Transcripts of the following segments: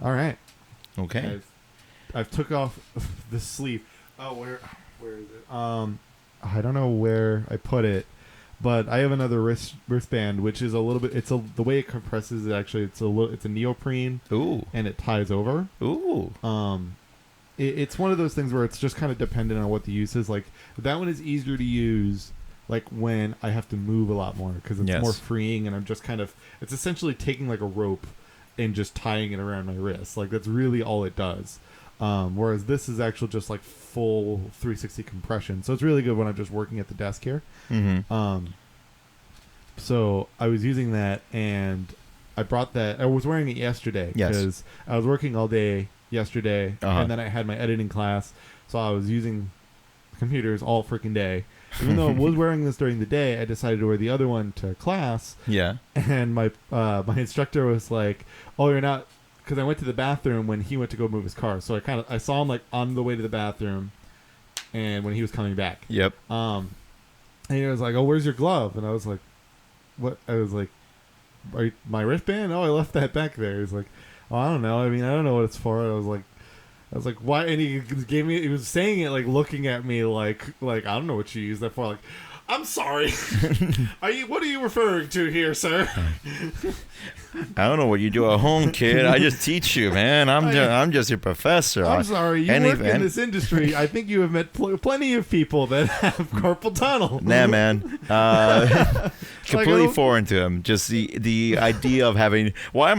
All right. Okay. I've took off the sleeve. Oh, where is it? I don't know where I put it, but I have another wristband, which is a little bit. The way it compresses it actually. It's a neoprene. Ooh. And it ties over. Ooh. It's one of those things where it's just kind of dependent on what the use is. Like that one is easier to use, like when I have to move a lot more because it's more freeing, and I'm just kind of. It's essentially taking like a rope and just tying it around my wrist. Like that's really all it does. Whereas this is actually just like full 360 compression. So it's really good when I'm just working at the desk here. Mm-hmm. So I was using that, and I brought that. I was wearing it yesterday because I was working all day yesterday, and then I had my editing class. So I was using computers all freaking day. Even though I was wearing this during the day, I decided to wear the other one to class. Yeah. And my instructor was like, "Oh, you're not," because I went to the bathroom when he went to go move his car. So I saw him like on the way to the bathroom, and when he was coming back. Yep. And he was like, "Oh, where's your glove?" And I was like, "What?" I was like, "My wristband? Oh, I left that back there." He's like, "Oh, I don't know. I mean, I don't know what it's for." I was like, "Why?" And he gave me. He was saying it like looking at me like I don't know what you use that for. Like, I'm sorry. What are you referring to here, sir? I don't know what you do at home, kid. I just teach you, man. I'm just your professor. I'm sorry. You work in this industry. I think you have met plenty of people that have carpal tunnel. Nah, man. Completely foreign to him. Just the idea of having. I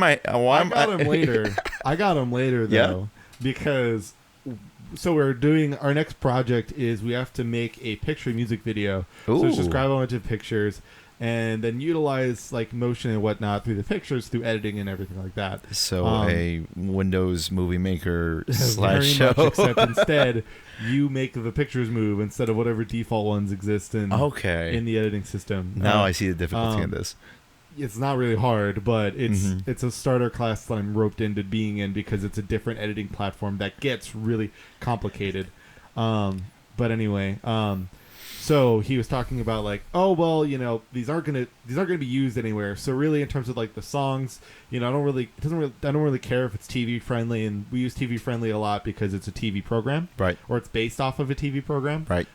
got him later though, because. So we're doing our next project is we have to make a picture music video. Ooh. So it's just grab a bunch of pictures and then utilize like motion and whatnot through the pictures through editing and everything like that. So a Windows Movie Maker slideshow, show. Except instead you make the pictures move instead of whatever default ones exist in the editing system. Now I see the difficulty in this. It's not really hard, but it's a starter class that I'm roped into being in because it's a different editing platform that gets really complicated. But anyway, so he was talking about like, oh well, these aren't gonna be used anywhere. So really, in terms of like the songs, I don't really care if it's TV friendly, and we use TV friendly a lot because it's a TV program, right? Or it's based off of a TV program, right?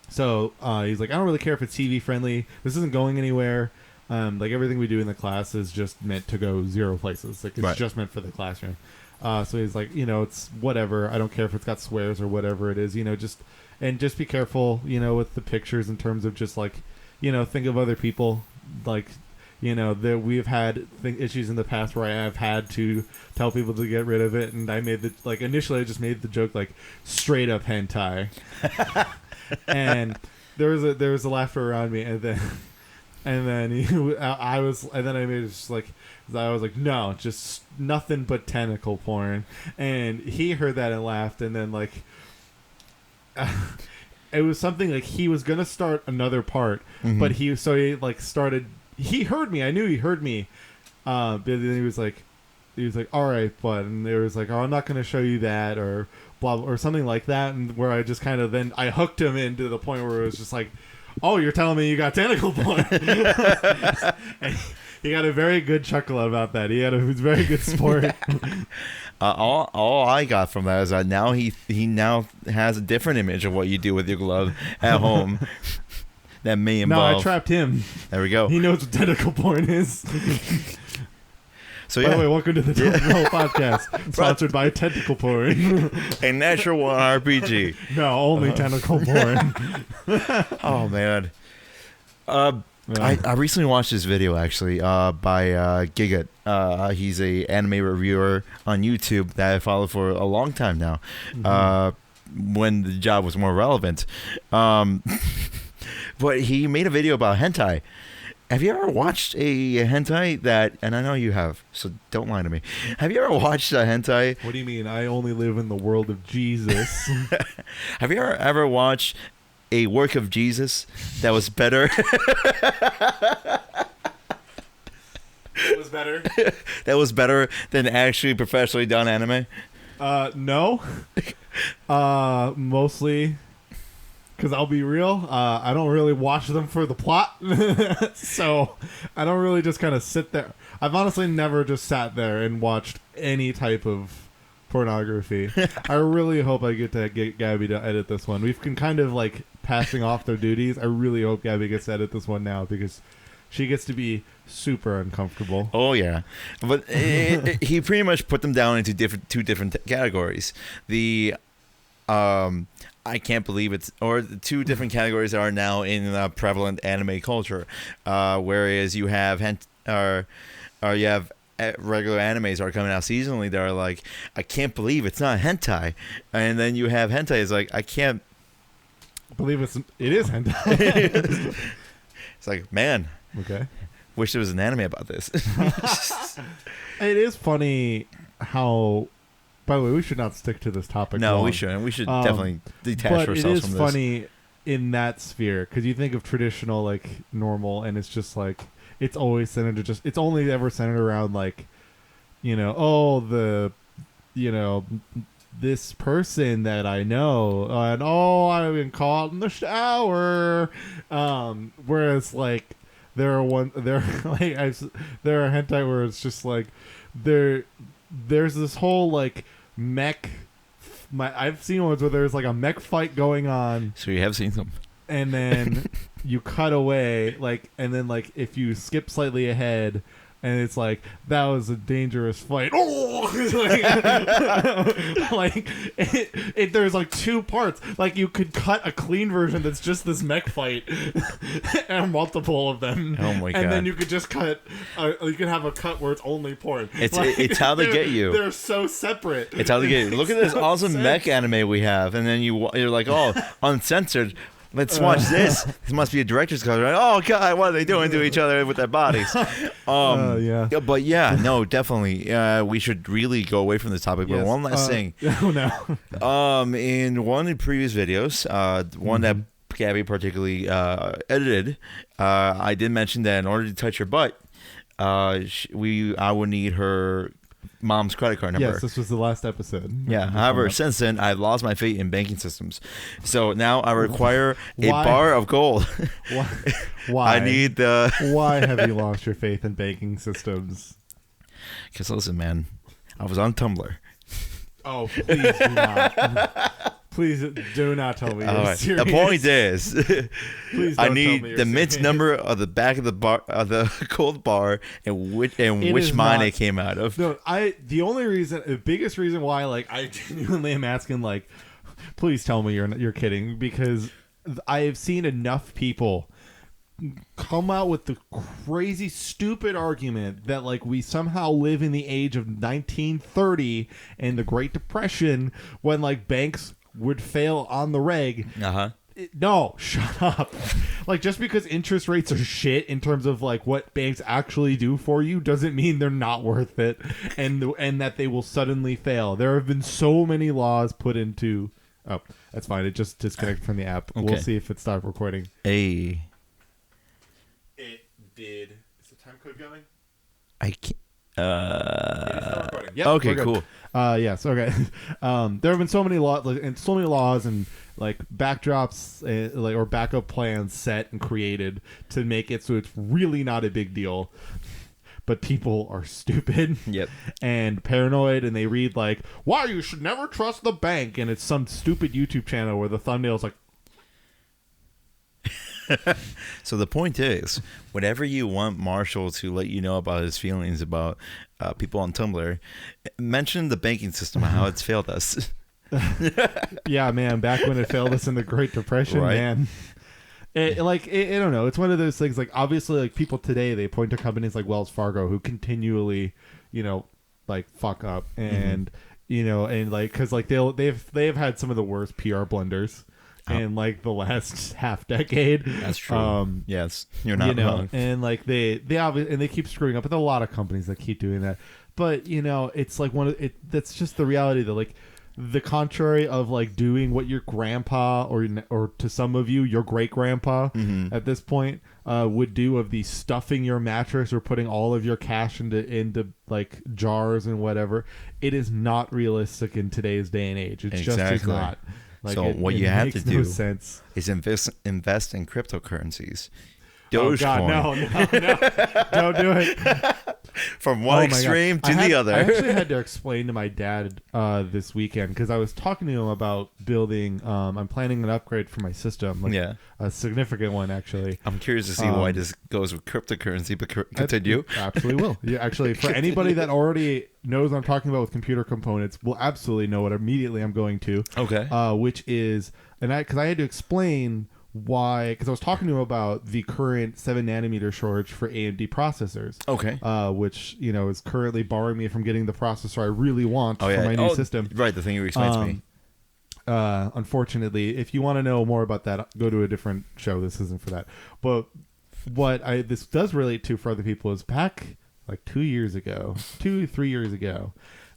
So he's like, I don't really care if it's TV friendly. This isn't going anywhere. Like everything we do in the class is just meant to go zero places. Like it's just meant for the classroom. So he's like, it's whatever. I don't care if it's got swears or whatever it is. Just be careful. With the pictures in terms of just like, think of other people. Like, that we've had issues in the past where I have had to tell people to get rid of it, and I made initially I just made the joke like straight up hentai, and there was a laughter around me, and then. And then I made it just like, I was like, no, just nothing but tentacle porn. And he heard that and laughed. And then like, it was something like he was going to start another part, but he started, he heard me. I knew he heard me. But then he was like, all right, but, and it was like, oh, I'm not going to show you that or blah, or something like that. And where I just kind of, then I hooked him into the point where it was just like, oh, you're telling me you got tentacle porn? And he got a very good chuckle about that. He was a very good sport. All I got from that is that now he now has a different image of what you do with your glove at home. That may involve. No, I trapped him. There we go. He knows what tentacle porn is. So By the way, welcome to the Tentacle Podcast, sponsored by Tentacle Porn. A natural one RPG. No, only tentacle porn. Oh man. I recently watched this video actually by Gigot. He's a anime reviewer on YouTube that I followed for a long time now. When the job was more relevant. But he made a video about hentai. Have you ever watched a hentai that, and I know you have, so don't lie to me. Have you ever watched a hentai? What do you mean? I only live in the world of Jesus. Have you ever watched a work of Jesus that was better? It was better? That was better than actually professionally done anime? No. Mostly because I'll be real, I don't really watch them for the plot. So I don't really just kind of sit there. I've honestly never just sat there and watched any type of pornography. I really hope I get Gabby to edit this one. We've been kind of like passing off their duties. I really hope Gabby gets to edit this one now because she gets to be super uncomfortable. Oh yeah, but he pretty much put them down into two different categories. The I can't believe it's, or the two different categories are now in prevalent anime culture. Whereas you have you have regular animes are coming out seasonally that are like, I can't believe it's not hentai, and then you have hentai is like, I can't believe it is hentai. It's like, man, okay, wish there was an anime about this. It is funny how, by the way, we should not stick to this topic. No, we shouldn't. We should definitely detach ourselves from this. But it is funny in that sphere because you think of traditional like normal, and it's just like, it's always centered to it's only ever centered around like, this person that I know, and I've been caught in the shower. Whereas like there are hentai where it's just like there's this whole like mech. I've seen ones where there's like a mech fight going on. So you have seen them. And then you cut away, like, and then like if you skip slightly ahead, and it's like, that was a dangerous fight. Oh, like there's like two parts. Like you could cut a clean version that's just this mech fight, and multiple of them. Oh my god! And then you could just cut. You could have a cut where it's only porn. It's how they get you. They're so separate. It's how they get you. Look at this awesome mech anime we have, and then you're like, oh, uncensored. Let's watch this. This must be a director's cut, right? Oh God, what are they doing to each other with their bodies? Yeah. But yeah, no, definitely. We should really go away from this topic. But one last thing. Oh no. In one of the previous videos, one that Gabby particularly edited, I did mention that in order to touch her butt, I would need her mom's credit card number. Yes, this was the last episode. Yeah. However, since then, I've lost my faith in banking systems. So now I require a bar of gold. Why? I need the... Why have you lost your faith in banking systems? Because listen, man, I was on Tumblr. Oh, please do not. Please do not tell me you're serious. The point is, please I need the mint number of the back of the bar, of the gold bar, and which mine it came out of. No, the biggest reason why, like, I genuinely am asking, like, please tell me you're kidding, because I have seen enough people come out with the crazy, stupid argument that like we somehow live in the age of 1930 and the Great Depression when like banks would fail on the reg. No, shut up. Like, just because interest rates are shit in terms of like what banks actually do for you doesn't mean they're not worth it, and that they will suddenly fail. There have been so many laws put into. Oh, that's fine. It just disconnected from the app. Okay. We'll see if it stopped recording. It did. Is the time code going? I can't. Yep, okay, cool. Yes, okay. There have been so many laws and like backdrops, like or backup plans set and created to make it so it's really not a big deal. But people are stupid, and paranoid, and they read like, "Why you should never trust the bank," and it's some stupid YouTube channel where the thumbnail's like. So the point is, whatever you want Marshall to let you know about his feelings about people on Tumblr, mention the banking system and how it's failed us. Yeah, man, back when it failed us in the Great Depression, right? Man. I don't know. It's one of those things, like, obviously, like, people today, they point to companies like Wells Fargo who continually, like, fuck up. And, and, like, because, like, they've had some of the worst PR blunders in like the last half decade. That's true. Yes, you're not wrong. And like they obviously, and they keep screwing up. But there are a lot of companies that keep doing that. But it's like that's just the reality that like the contrary of like doing what your grandpa or to some of you your great grandpa at this point would do, of the stuffing your mattress or putting all of your cash into like jars and whatever. It is not realistic in today's day and age. It's just not. Like so what you have to do no sense. is invest in cryptocurrencies. Oh God, no, don't do it. From one extreme to the other. I actually had to explain to my dad this weekend because I was talking to him about building. I'm planning an upgrade for my system, a significant one actually. I'm curious to see why this goes with cryptocurrency, but continue. Absolutely will. Yeah, actually, for anybody that already knows what I'm talking about with computer components, will absolutely know what immediately I'm going to. Okay. Which is, because I had to explain why, because I was talking to him about the current 7nm shortage for AMD processors. Okay. Which, is currently barring me from getting the processor I really want for my new system. Right, the thing you explained to me. Unfortunately, if you want to know more about that, go to a different show. This isn't for that. But what this does relate to for other people is back like 3 years ago,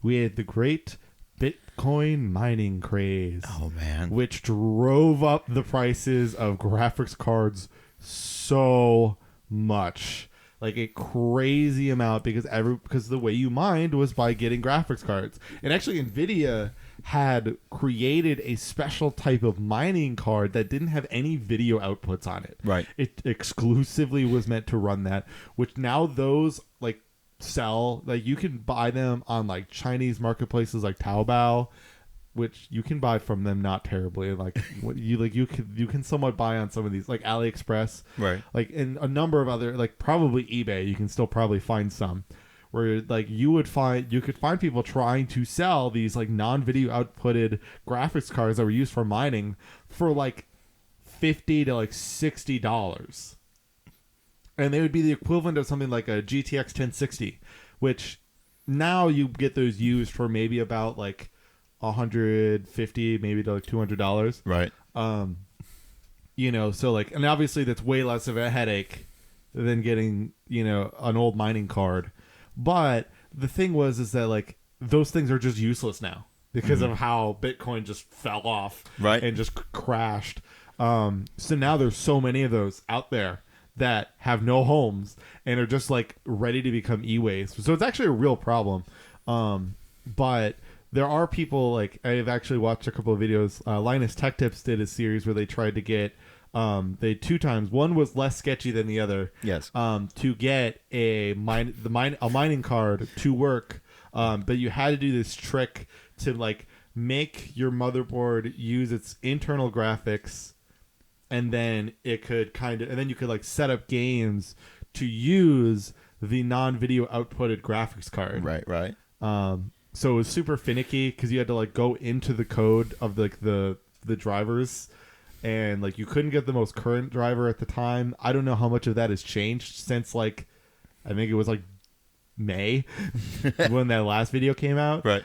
we had the great Bitcoin mining craze. Oh man. Which drove up the prices of graphics cards so much. Like a crazy amount because the way you mined was by getting graphics cards. And actually Nvidia had created a special type of mining card that didn't have any video outputs on it. Right. It exclusively was meant to run that, which now those like sell, like you can buy them on like Chinese marketplaces like Taobao, which you can buy from them not terribly. Like you can somewhat buy on some of these like AliExpress, right? Like in a number of other, like probably eBay. You can still probably find some where like you could find people trying to sell these like non-video outputted graphics cards that were used for mining for like $50 to like $60. And they would be the equivalent of something like a GTX 1060, which now you get those used for maybe about like $150, maybe to like $200. Right. So like, and obviously that's way less of a headache than getting, an old mining card. But the thing is that like those things are just useless now because of how Bitcoin just fell off, right, and just crashed. So now there's so many of those out there that have no homes and are just like ready to become e-waste. So it's actually a real problem. But there are people, like I've actually watched a couple of videos. Linus Tech Tips did a series where they tried to get they 2 times. One was less sketchy than the other. Yes. To get a mining card to work. But you had to do this trick to like make your motherboard use its internal graphics, and then it could and then you could like set up games to use the non-video outputted graphics card. Right. So it was super finicky because you had to like go into the code of like the drivers, and like you couldn't get the most current driver at the time. I don't know how much of that has changed since like I think it was like May when that last video came out. Right.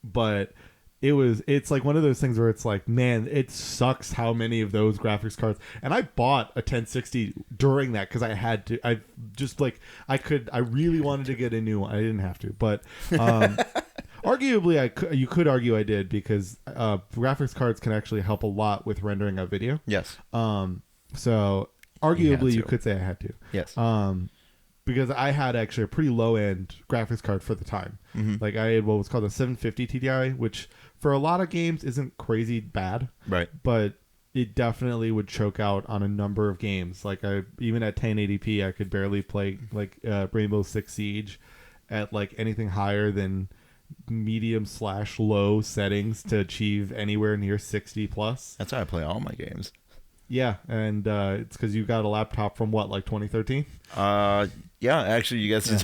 But it's like one of those things where it's like, man, it sucks how many of those graphics cards. And I bought a 1060 during that because I had to. I just like I really wanted to get a new one. I didn't have to, but arguably you could argue I did, because graphics cards can actually help a lot with rendering a video. Yes. So arguably you could say I had to. Yes. Because I had actually a pretty low-end graphics card for the time. Mm-hmm. Like I had what was called a 750 Ti, which for a lot of games isn't crazy bad. Right. But it definitely would choke out on a number of games. Like even at 1080p, I could barely play like Rainbow Six Siege at like anything higher than medium/low settings to achieve anywhere near 60 plus. That's how I play all my games. Yeah, and it's because you got a laptop from what, like 2013? Yeah, actually, you guys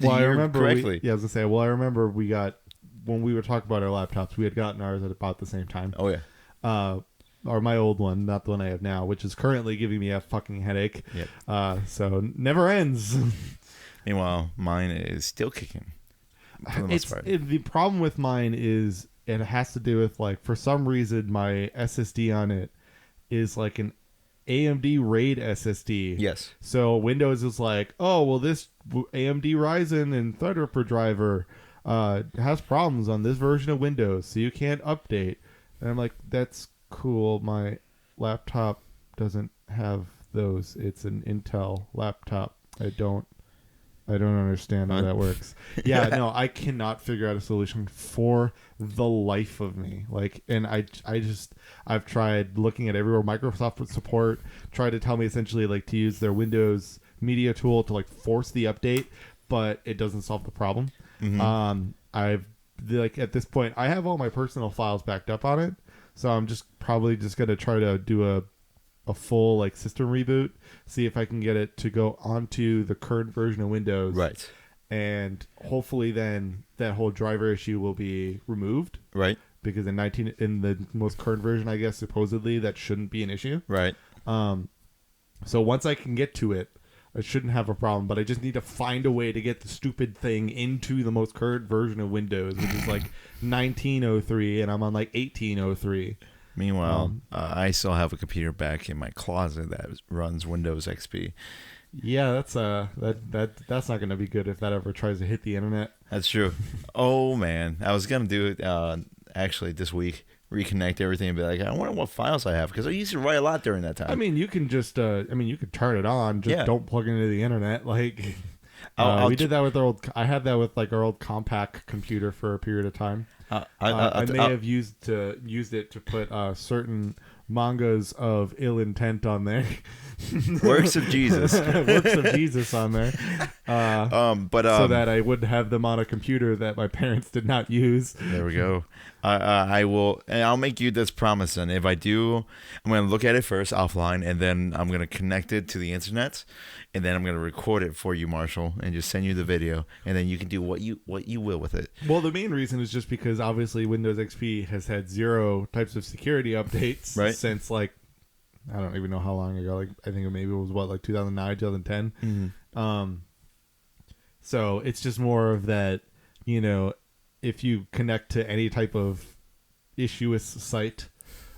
well, I remember correctly. I was gonna say. Well, I remember we got, when we were talking about our laptops, we had gotten ours at about the same time. Oh yeah. Or my old one, not the one I have now, which is currently giving me a fucking headache. Yep. So never ends. Meanwhile, mine is still kicking. For the most part. The problem with mine is it has to do with like, for some reason my SSD on it is like an AMD RAID SSD. Yes. So Windows is like, oh, well, this AMD Ryzen and Threadripper driver has problems on this version of Windows, so you can't update. And I'm like, that's cool. My laptop doesn't have those. It's an Intel laptop. I don't I don't understand how that works. Yeah, no, I cannot figure out a solution for the life of me. Like, and I've tried looking at everywhere Microsoft would support, tried to tell me essentially like to use their Windows media tool to like force the update, but it doesn't solve the problem. I've like at this point I have all my personal files backed up on it, so I'm probably just gonna try to do a full like system reboot, see if I can get it to go onto the current version of Windows, right? And hopefully then that whole driver issue will be removed, right? Because in the most current version, I guess supposedly that shouldn't be an issue, right? So once I can get to it, I shouldn't have a problem, but I just need to find a way to get the stupid thing into the most current version of Windows, which is like 1903, and I'm on like 1803. Meanwhile, I still have a computer back in my closet that runs Windows XP. Yeah, that's that's not going to be good if that ever tries to hit the internet. That's true. Oh man, I was gonna do it actually this week. Reconnect everything and be like, I wonder what files I have, because I used to write a lot during that time. I mean, you can just, you could turn it on, just don't plug it into the internet. Like, we did that with I had that with like our old compact computer for a period of time. I may have used it to put certain mangas of ill intent on there. Works of Jesus. Works of Jesus on there. So that I wouldn't have them on a computer that my parents did not use. There we go. I will, and I'll make you this promise. And if I do, I'm going to look at it first offline, and then I'm going to connect it to the internet, and then I'm going to record it for you, Marshall, and just send you the video, and then you can do what you will with it. Well, the main reason is just because obviously Windows XP has had 0 types of security updates since like, I don't even know how long ago. Like, I think maybe it was like 2009, 2010. Mm-hmm. So it's just more of that, if you connect to any type of issuous site,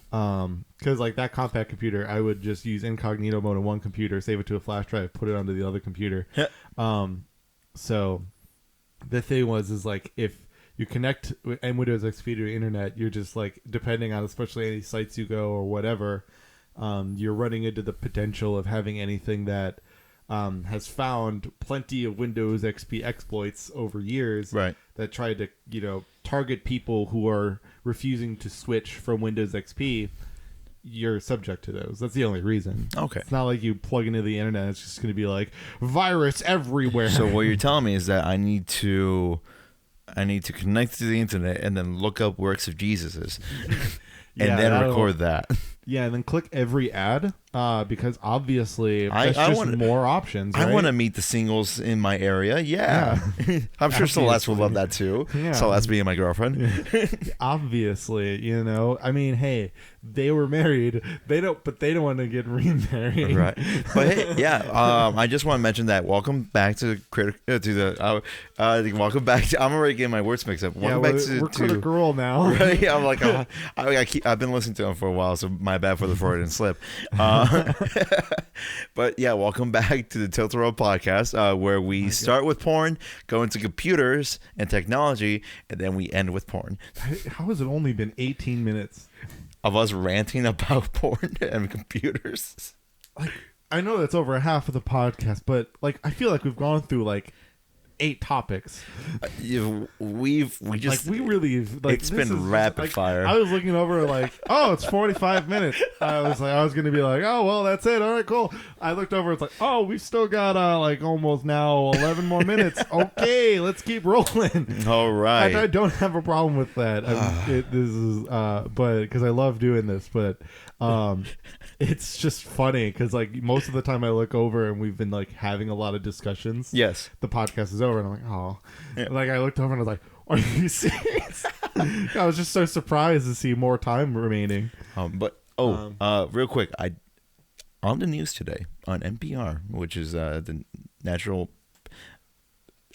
because like that compact computer, I would just use incognito mode on one computer, save it to a flash drive, put it onto the other computer. So the thing is like if you connect Windows XP to the internet, you're just like, depending on especially any sites you go or whatever, you're running into the potential of having anything that has found plenty of Windows XP exploits over years that tried to, target people who are refusing to switch from Windows XP. You're subject to those. That's the only reason. Okay. It's not like you plug into the internet. It's just going to be like virus everywhere. So what you're telling me is that I need to connect to the internet and then look up works of Jesus's and then record that. Yeah, and then click every ad because obviously that's just more options. Right? I want to meet the singles in my area. Yeah. I'm sure Celeste will love that too. Yeah. Celeste being my girlfriend. Obviously, I mean, hey, they were married. They don't want to get remarried. Right. But hey, yeah. I just want to mention that. Welcome back to welcome back to. I'm already getting my words mixed up. Welcome back to. We're Critical now. Right. I'm like, I've been listening to them for a while, so my bad for the Freudian slip. But yeah, welcome back to the Tilt Road podcast, where we start with porn, go into computers and technology, and then we end with porn. How has it only been 18 minutes of us ranting about porn and computers? Like, I know that's over half of the podcast, but like, I feel like we've gone through like 8 topics. We just we really it's been rapid fire. I was looking over like, oh, it's 45 minutes. I was gonna be like, oh well, that's it. All right, cool. I looked over. It's like, oh, we've still got like almost now 11 more minutes. Okay, let's keep rolling. All right. I don't have a problem with that. But because I love doing this, but it's just funny because like most of the time I look over and we've been like having a lot of discussions. Yes. The podcast is over and I'm like, oh. Yeah. Like I looked over and I was like, are you serious? I was just so surprised to see more time remaining. Real quick, on the news today on NPR, which is the natural.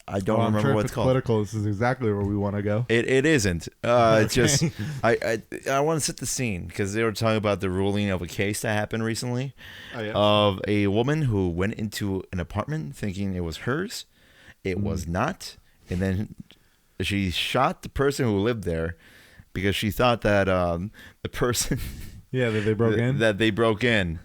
I don't remember what it's called. Political. This is exactly where we want to go. It isn't. It's just I want to set the scene because they were talking about the ruling of a case that happened recently of a woman who went into an apartment thinking it was hers. It was not, and then she shot the person who lived there because she thought that the person that they broke in. That they broke in.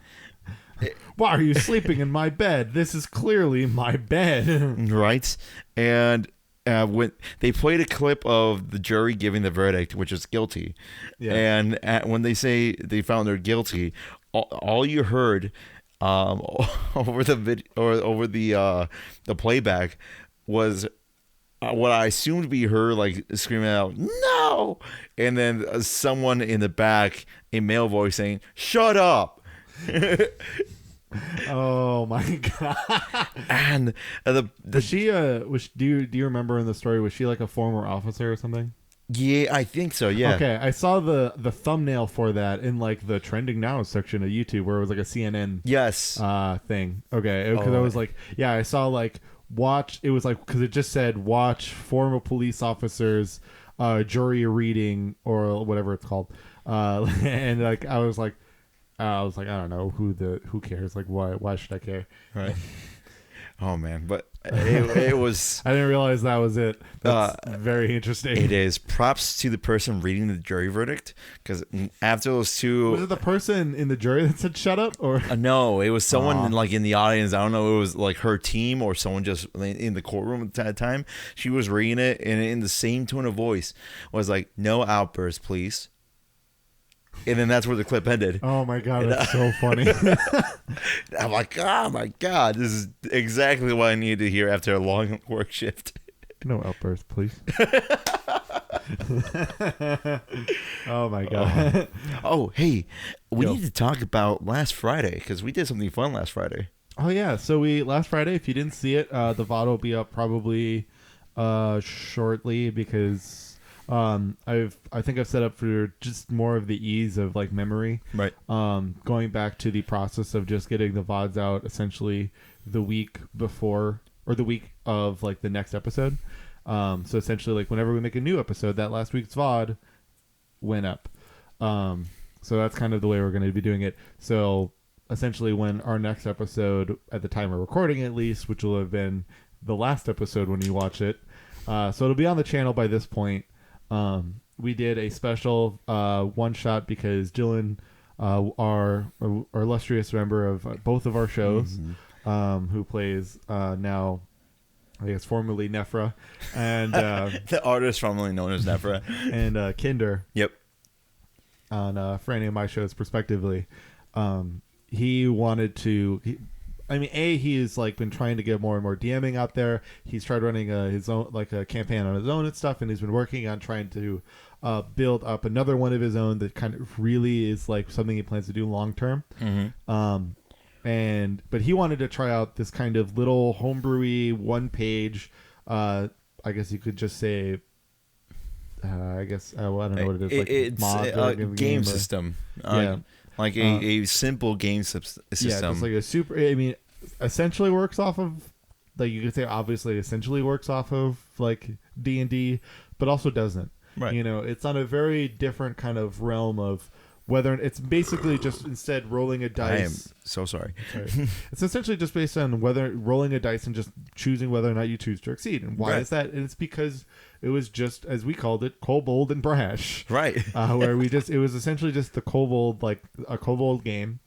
Why are you sleeping in my bed? This is clearly my bed. Right. And when they played a clip of the jury giving the verdict, which is guilty, and when they say they found her guilty, all you heard over the playback was what I assumed to be her like screaming out "No!" and then someone in the back, a male voice saying "Shut up." Oh my god! And was she do you remember in the story, was she like a former officer or something? Yeah, I think so. Yeah. Okay, I saw the thumbnail for that in like the trending now section of YouTube, where it was like a CNN thing. Okay, because I was like, yeah, I saw like watch. It was like because it just said watch former police officers jury reading or whatever it's called, and like I was like, I don't know who cares, like why should I care, right? Oh man, but it was. I didn't realize that was it. That's very interesting. It is. Props to the person reading the jury verdict, because after those two, was it the person in the jury that said "shut up" or no? It was someone like in the audience. I don't know. It was like her team or someone just in the courtroom at that time. She was reading it, and in the same tone of voice was like, "No outbursts, please." And then that's where the clip ended. Oh my god, that's so funny. I'm like, oh my god, this is exactly what I needed to hear after a long work shift. No outbursts, please. Oh my god. Oh, hey, we need to talk about last Friday, because we did something fun last Friday. Oh yeah, so last Friday, if you didn't see it, the VOD will be up probably shortly, because I think I've set up for just more of the ease of like memory, right? Going back to the process of just getting the VODs out essentially the week before or the week of like the next episode. So essentially, like whenever we make a new episode, that last week's VOD went up. So that's kind of the way we're going to be doing it. So essentially, when our next episode, at the time of recording at least, which will have been the last episode when you watch it, so it'll be on the channel by this point. We did a special one shot because Dylan, our illustrious member of both of our shows, who plays now, I guess formerly Nefra, and the artist formerly known as Nefra, and Kinder. Yep. On for any of my shows, respectively, he wanted to. He has like been trying to get more and more DMing out there. He's tried running his own like a campaign on his own and stuff, and he's been working on trying to build up another one of his own that kind of really is like something he plans to do long term. But he wanted to try out this kind of little homebrewy 1-page. I guess you could just say. I don't know what it is. Like it's mod a game system. Yeah. Like a simple game system. Yeah, just like a super. Essentially works off of, like you could say, obviously essentially works off of like D&D, but also doesn't. Right. It's on a very different kind of realm of whether it's basically just instead rolling a dice. I am so sorry. It's essentially just based on whether rolling a dice and just choosing whether or not you choose to exceed. And why is that? And it's because it was just, as we called it, kobold and brash. Right. Where it was essentially just the kobold, like a kobold game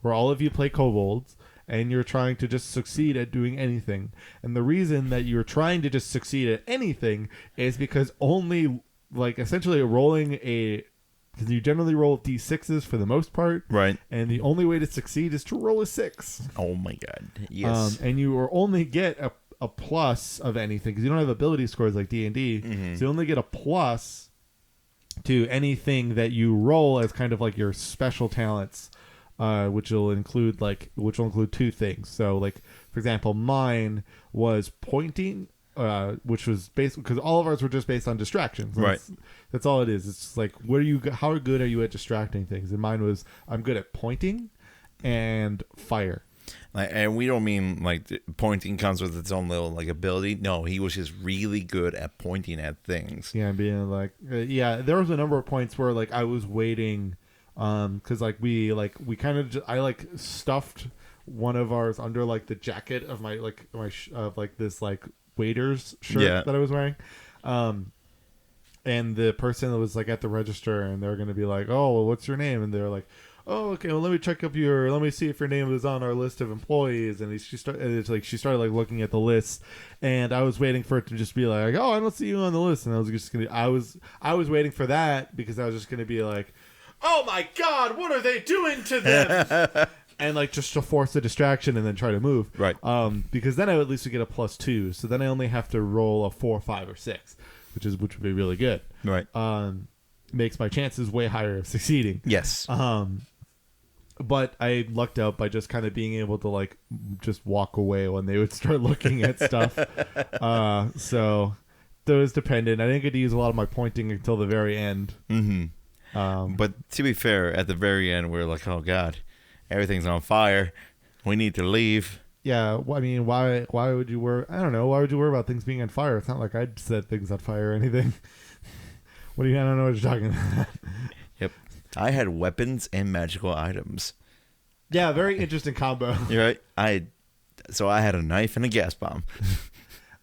where all of you play kobolds and you're trying to just succeed at doing anything. And the reason that you're trying to just succeed at anything is because only, like, essentially rolling because you generally roll D6s for the most part. Right. And the only way to succeed is to roll a 6. Oh my god. Yes. And you only get a plus of anything because you don't have ability scores like D&D. So you only get a plus to anything that you roll as kind of like your special talents, which will include 2 things. So like, for example, mine was pointing, which was based because all of ours were just based on distractions. Right. That's all it is. It's just like, how good are you at distracting things? And mine was, I'm good at pointing and fire. And we don't mean like pointing comes with its own little like ability. No, he was just really good at pointing at things. Yeah, and being like, there was a number of points where like I was waiting, because like we kind of I like stuffed one of ours under like the jacket of my this like waiter's shirt that I was wearing, and the person that was like at the register and they're gonna be like, oh, well, what's your name? And they're like, oh, okay, well, let me see if your name is on our list of employees. And she started like looking at the list, and I was waiting for it to just be like, oh, I don't see you on the list. And I was waiting for that because I was just gonna be like, oh my God, what are they doing to them? And like just to force a distraction and then try to move. Right. Because then I at least would get a +2. So then I only have to roll a 4, 5, or 6, which would be really good. Right. Makes my chances way higher of succeeding. Yes. But I lucked out by just kind of being able to like just walk away when they would start looking at stuff. So that was dependent. I didn't get to use a lot of my pointing until the very end. Mm-hmm. But to be fair, at the very end, we're like, oh God, everything's on fire. We need to leave. Yeah, I mean, why would you worry? I don't know. Why would you worry about things being on fire? It's not like I'd set things on fire or anything. I don't know what you're talking about. Yep. I had weapons and magical items. Yeah, very interesting combo. You're right. I had a knife and a gas bomb.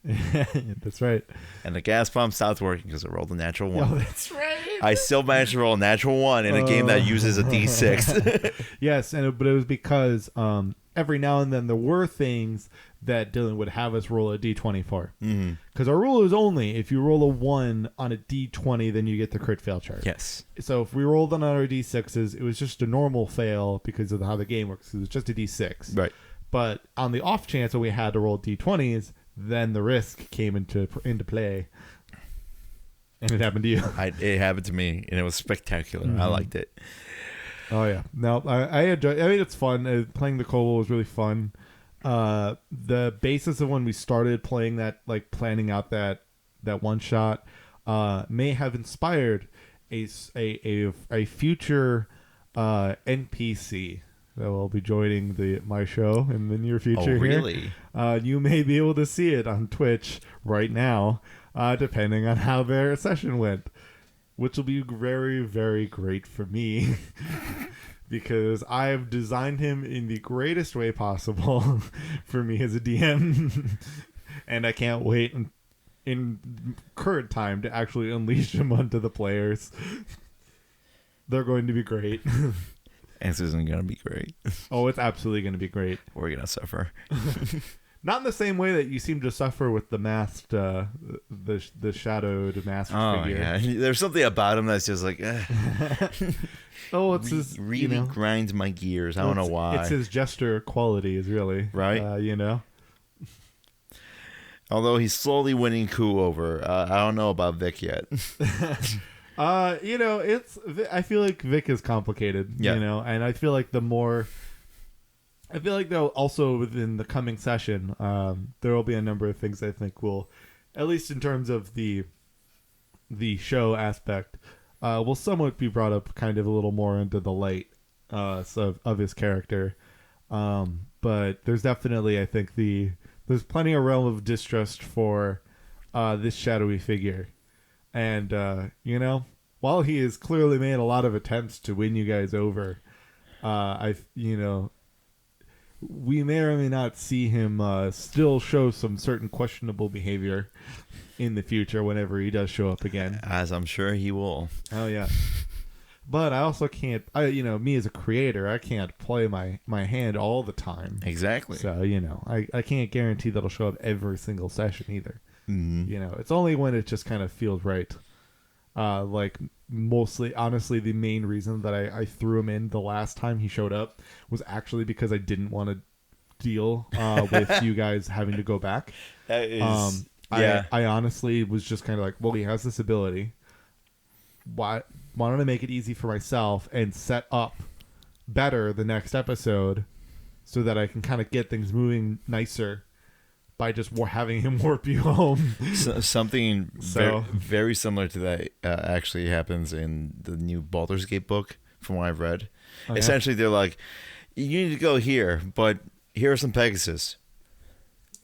That's right. And the gas bomb stopped working because it rolled a natural 1. Oh, that's right. I still managed to roll a natural 1 in a game that uses a D6. Yes, but it was because every now and then there were things that Dylan would have us roll a D20 for. Because our rule is only if you roll a 1 on a D20, then you get the crit fail chart. Yes. So if we rolled on our D6s, it was just a normal fail because of how the game works. It was just a D6. Right. But on the off chance that we had to roll D20s, then the risk came into play. And it happened to you. It happened to me, and it was spectacular. I liked it. Oh, yeah. No, I enjoy. I mean, it's fun. Playing the Kobold was really fun. The basis of when we started playing that, like planning out that one shot, may have inspired a future NPC that will be joining my show in the near future. Oh, really? Here. You may be able to see it on Twitch right now, depending on how their session went, which will be very, very great for me. Because I have designed him in the greatest way possible for me as a DM. And I can't wait in current time to actually unleash him onto the players. They're going to be great. And this isn't going to be great. Oh, it's absolutely going to be great. We're going to suffer. Not in the same way that you seem to suffer with the masked, the shadowed masked figure. Yeah. There's something about him that's just like... Oh, it's his really grinds my gears. I don't know why. It's his gesture qualities, really. Right. Although he's slowly winning Coup over. I don't know about Vic yet. I feel like Vic is complicated. Yeah. And I feel like though also within the coming session, there will be a number of things I think will, at least in terms of the show aspect, will somewhat be brought up kind of a little more into the light of his character. But there's definitely, I think, there's plenty of realm of distrust for this shadowy figure. And, while he has clearly made a lot of attempts to win you guys over, we may or may not see him still show some certain questionable behavior in the future whenever he does show up again. As I'm sure he will. Oh, yeah. But I also can't, me as a creator, I can't play my hand all the time. Exactly. So, I can't guarantee that'll show up every single session either. Mm-hmm. It's only when it just kind of feels right. Like mostly, honestly, the main reason that I threw him in the last time he showed up was actually because I didn't want to deal with you guys having to go back. That is, yeah. I honestly was just kind of like, well, he has this ability. Why don't I make it easy for myself and set up better the next episode so that I can kind of get things moving nicer by just having him warp you home. Something very similar to that actually happens in the new Baldur's Gate book, from what I've read. Oh, essentially, they're like, you need to go here, but here are some Pegasus.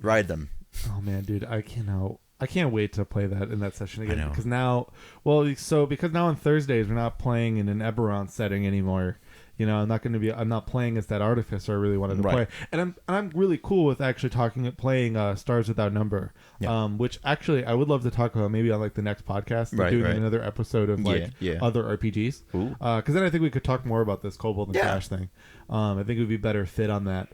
Ride them. Oh, man, dude, I can't wait to play that in that session again. I know. Because now on Thursdays, we're not playing in an Eberron setting anymore. I'm not playing as that artificer I really wanted to play. And I'm really cool with actually playing Stars Without Number, which actually I would love to talk about maybe on like the next podcast, doing another episode of like other RPGs. Because then I think we could talk more about this Kobold and Crash thing. I think it would be better fit on that.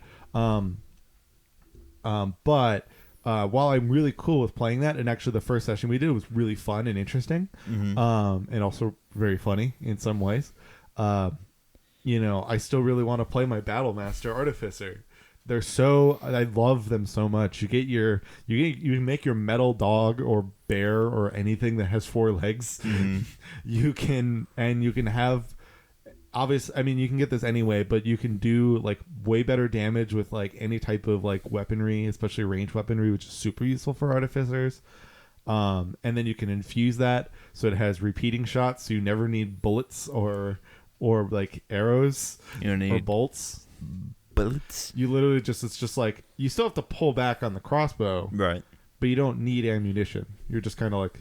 But while I'm really cool with playing that, and actually the first session we did was really fun and interesting, and also very funny in some ways. I still really want to play my Battle Master Artificer. I love them so much. You make your metal dog or bear or anything that has 4 legs. You can have, obviously, I mean, you can get this anyway, but you can do like way better damage with like any type of like weaponry, especially ranged weaponry, which is super useful for artificers. And then you can infuse that so it has repeating shots, so you never need bullets or like arrows or bolts. You literally it's just like, you still have to pull back on the crossbow, right? But you don't need ammunition. You're just kind of like,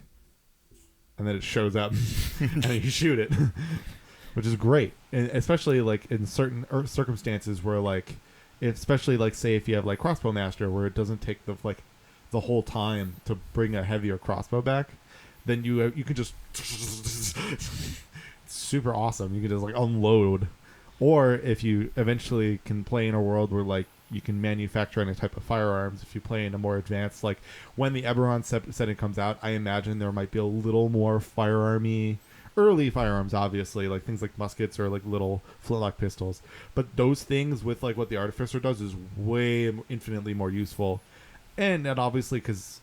and then it shows up and you shoot it, which is great. And especially like in certain circumstances where like, especially like say if you have like Crossbow Master where it doesn't take the whole time to bring a heavier crossbow back, then you can just super awesome. You can just like unload. Or if you eventually can play in a world where like you can manufacture any type of firearms, if you play in a more advanced, like when the Eberron setting comes out, I imagine there might be a little more early firearms, obviously, like things like muskets or like little flintlock pistols. But those things with like what the Artificer does is way infinitely more useful. And obviously because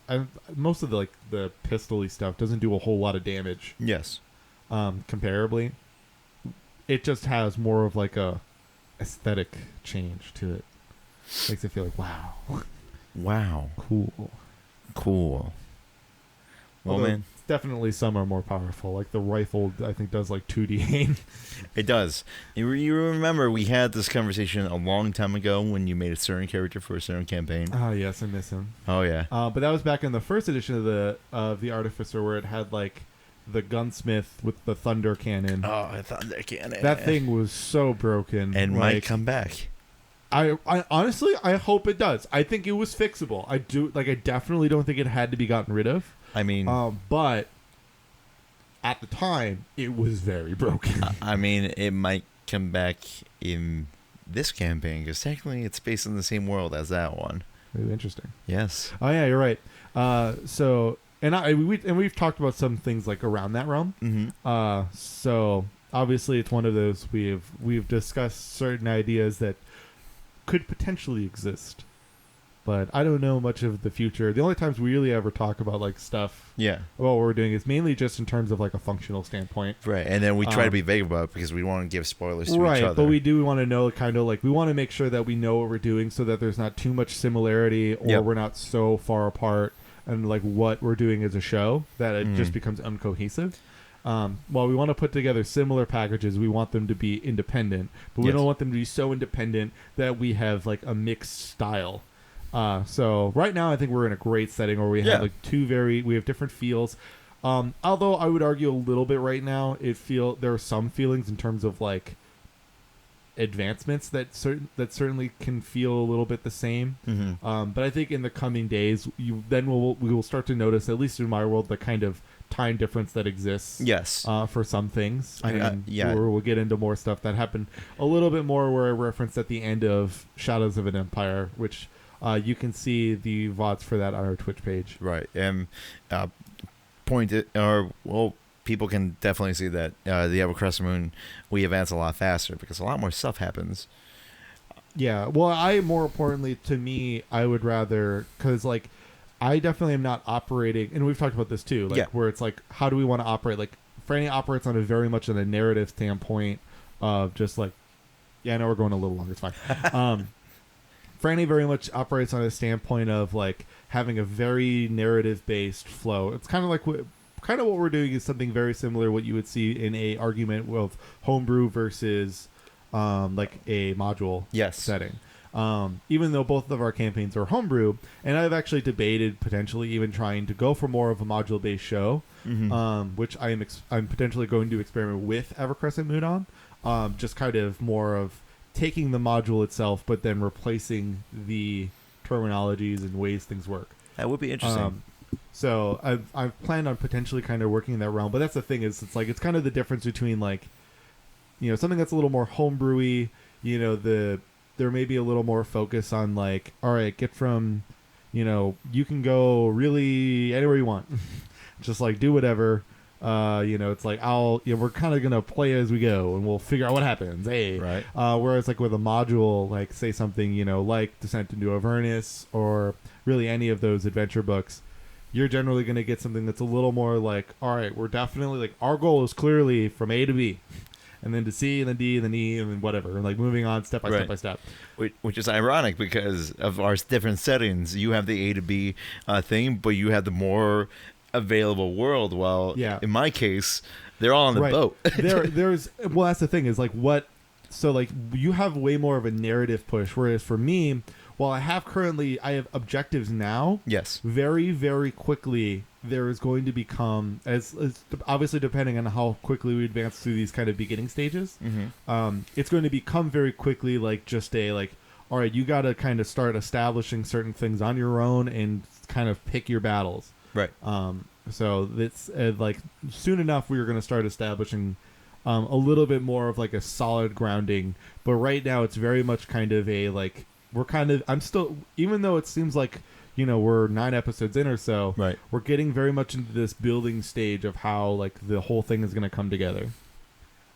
most of the pistol-y stuff doesn't do a whole lot of damage. Yes. Comparably, it just has more of like a aesthetic change to it. Makes it feel like wow, cool. Well, man, definitely some are more powerful. Like the rifle, I think does like 2d aim. It does. You remember we had this conversation a long time ago when you made a certain character for a certain campaign. Oh yes, I miss him. Oh yeah. But that was back in the first edition of the Artificer, where it had like the gunsmith with the thunder cannon. Oh, a thunder cannon. That thing was so broken. And might come back. I honestly, I hope it does. I think it was fixable. I definitely don't think it had to be gotten rid of. I mean, but at the time, it was very broken. I mean, it might come back in this campaign because technically it's based in the same world as that one. Really interesting. Yes. Oh yeah, you're right. We've talked about some things like around that realm. Mm-hmm. So obviously it's one of those we've discussed certain ideas that could potentially exist, but I don't know much of the future. The only times we really ever talk about like stuff about what we're doing is mainly just in terms of like a functional standpoint, right? And then we try to be vague about it because we want to give spoilers to each other, but we do want to know, kind of like we want to make sure that we know what we're doing so that there's not too much similarity or we're not so far apart and like what we're doing as a show that it just becomes uncohesive. While we want to put together similar packages, we want them to be independent, but we don't want them to be so independent that we have like a mixed style. So right now I think we're in a great setting where we have like we have different feels. Although I would argue a little bit right now, there are some feelings in terms of like advancements that certainly can feel a little bit the same. Mm-hmm. But I think in the coming days, we will start to notice, at least in my world, the kind of time difference that exists. Yes. For some things. We'll get into more stuff that happened a little bit more where I referenced at the end of Shadows of an Empire, which you can see the VODs for that on our Twitch page. Right. And people can definitely see that the Ever Crescent Moon, we advance a lot faster because a lot more stuff happens. Yeah. Well, more importantly, to me, I would rather, because like, I definitely am not operating, and we've talked about this too, like where it's like, how do we want to operate? Like, Franny operates on a very much on a narrative standpoint of just like, I know we're going a little long, it's fine. Franny very much operates on a standpoint of like having a very narrative-based flow. It's kind of like what we're doing is something very similar to what you would see in a argument of homebrew versus like a module setting. Even though both of our campaigns are homebrew, and I've actually debated potentially even trying to go for more of a module-based show, which I'm potentially going to experiment with Ever Crescent Moon on. just kind of more of taking the module itself, but then replacing the terminologies and ways things work. That would be interesting. So I've planned on potentially kind of working in that realm, but that's the thing is it's kind of the difference between like, something that's a little more homebrewy, there may be a little more focus on like, all right, get from, you can go really anywhere you want, just like do whatever. It's like we're kind of gonna play as we go, and we'll figure out what happens. Hey, right. Whereas like with a module, like say something like Descent into Avernus or really any of those adventure books, you're generally gonna get something that's a little more like, all right, we're definitely like our goal is clearly from A to B. And then to C, and then D, and then E, and then whatever. And like moving on step by step by step. Which is ironic because of our different settings. You have the A to B thing, but you have the more available world. Well, in my case, they're all on the boat. There's that's the thing is like so like you have way more of a narrative push, whereas for me, while I have objectives now. Yes. Very, very quickly, there is going to become, as obviously depending on how quickly we advance through these kind of beginning stages, it's going to become very quickly like just all right, you got to kind of start establishing certain things on your own and kind of pick your battles. Right. So it's like soon enough we are going to start establishing a little bit more of like a solid grounding. But right now it's very much kind of a like, I'm still, even though it seems like, we're 9 episodes in or so, right, we're getting very much into this building stage of how like the whole thing is going to come together.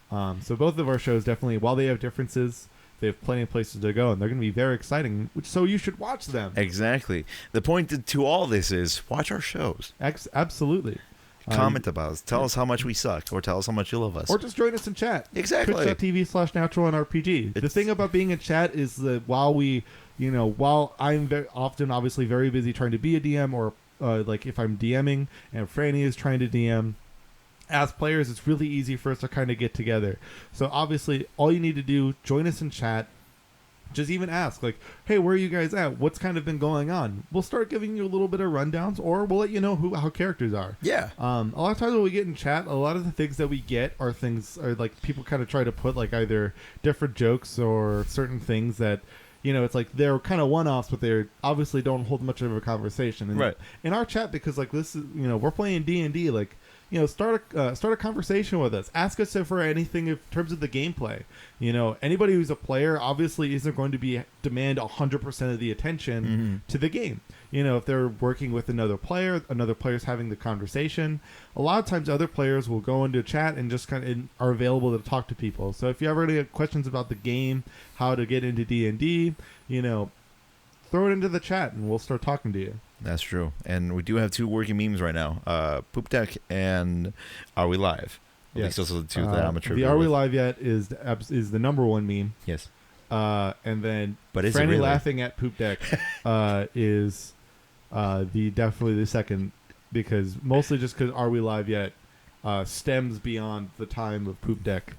So both of our shows definitely, while they have differences, they have plenty of places to go, and they're going to be very exciting, so you should watch them. Exactly. The point to all this is watch our shows. Absolutely. Comment about us. Tell us how much we suck, or tell us how much you love us. Or just join us in chat. Exactly. Twitch.tv/natural1rpg. The thing about being in chat is that while I'm often obviously very busy trying to be a DM, or like if I'm DMing and Franny is trying to DM, as players, it's really easy for us to kind of get together. So obviously, all you need to do, join us in chat. Just even ask, like, hey, where are you guys at? What's kind of been going on? We'll start giving you a little bit of rundowns, or we'll let you know how characters are. Yeah. A lot of times when we get in chat, a lot of the things that we get are like people kind of try to put like either different jokes or certain things that, it's like they're kind of one-offs, but they obviously don't hold much of a conversation. And right. In our chat, because like this is, we're playing D&D, like, start a conversation with us. Ask us for anything in terms of the gameplay. Anybody who's a player obviously isn't going to demand 100% of the attention to the game. If they're working with another player's having the conversation. A lot of times other players will go into chat and just kind of are available to talk to people. So if you ever have questions about the game, how to get into D&D, throw it into the chat and we'll start talking to you. That's true. And we do have 2 working memes right now. Poop Deck and Are We Live? Yes. Those are the 2 that I'm The Are We Live Yet is the number 1 meme. Yes. And then but Franny really? Laughing at Poop Deck is definitely the second, because mostly just because Are We Live Yet stems beyond the time of Poop Deck.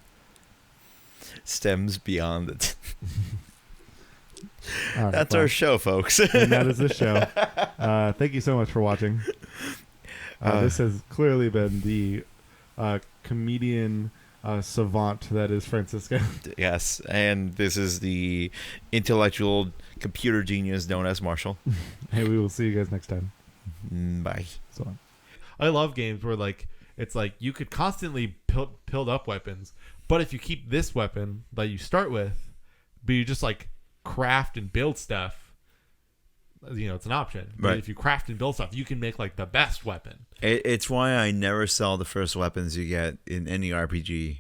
Stems beyond it. Right, that's our show, folks. And that is the show. Thank you so much for watching. This has clearly been the comedian savant that is Francisco. Yes, and this is the intellectual computer genius known as Marshall. Hey, we will see you guys next time. Bye. So, I love games where like it's like you could constantly build up weapons, but if you keep this weapon that you start with, but you just like craft and build stuff, it's an option. Right. But if you craft and build stuff, you can make like the best weapon. It's why I never sell the first weapons you get in any RPG.